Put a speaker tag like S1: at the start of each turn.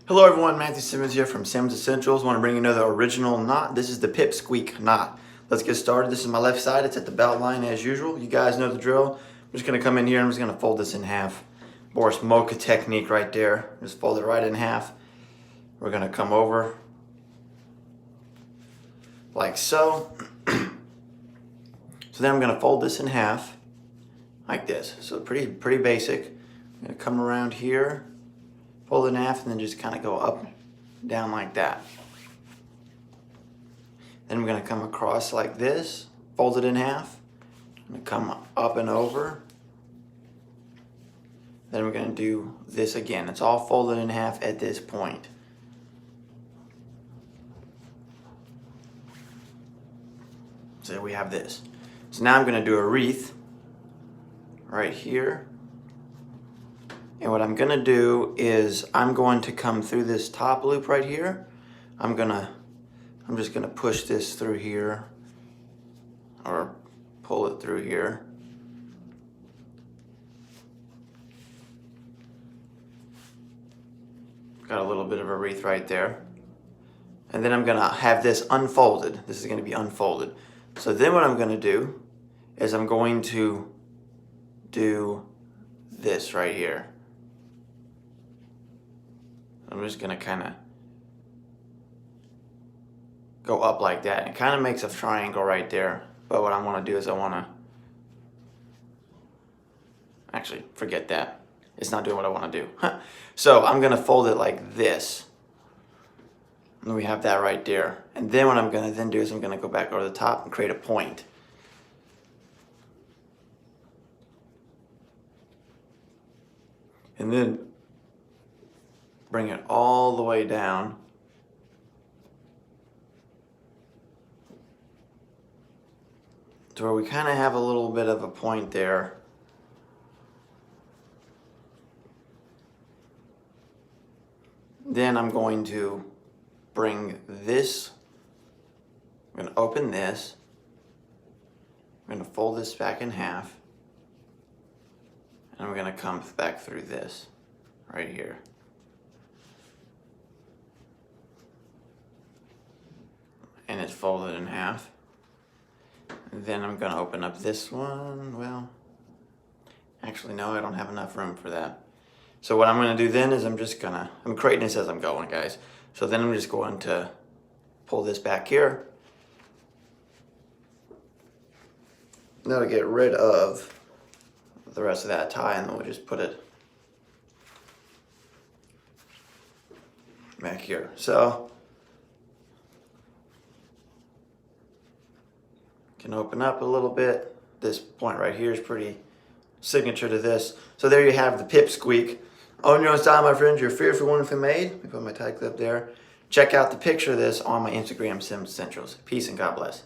S1: Hello everyone, Matthew Simmons here from Simmonsessentials. I want to bring you another original knot. This is the Pipsqueak knot. Let's get started. This is my left side. It's at the belt line as usual. You guys know the drill. I'm just going to come in here and I'm just going to fold this in half. Boris Mocha technique right there. Just fold it right in half. We're going to come over like so. So then I'm going to fold this in half like this. So pretty basic. I'm going to come around here, fold it in half, and then just kind of go up, down like that. Then I'm going to come across like this, fold it in half. I'm going to come up and over. Then we're going to do this again. It's all folded in half at this point. So we have this. So now I'm going to do a wreath right here. And what I'm going to do is I'm going to come through this top loop right here. I'm just going to push this through here or pull it through here. Got a little bit of a wreath right there. And then I'm going to have this unfolded. This is going to be unfolded. So then what I'm going to do is I'm going to do this right here. I'm just going to kind of go up like that. It kind of makes a triangle right there. But what I want to do is I want to... Actually, forget that. It's not doing what I want to do. So I'm going to fold it like this. And we have that right there. And then what I'm going to then do is I'm going to go back over the top and create a point. And then bring it all the way down to where we kind of have a little bit of a point there. Then I'm going to bring this, I'm going to open this, I'm going to fold this back in half, and I'm going to come back through this right here. And it's folded in half. And then I'm going to open up this one. Well, actually no, I don't have enough room for that. So what I'm going to do then is I'm creating this as I'm going, guys. So then I'm just going to pull this back here. That'll get rid of the rest of that tie, and then we'll just put it back here. So can open up a little bit. This point right here is pretty signature to this. So there you have the Pipsqueak. Own your own style, my friends. You're fearfully wonderfully made. Let me put my tie clip there. Check out the picture of this on my Instagram, Simmonsessentials. Peace and God bless.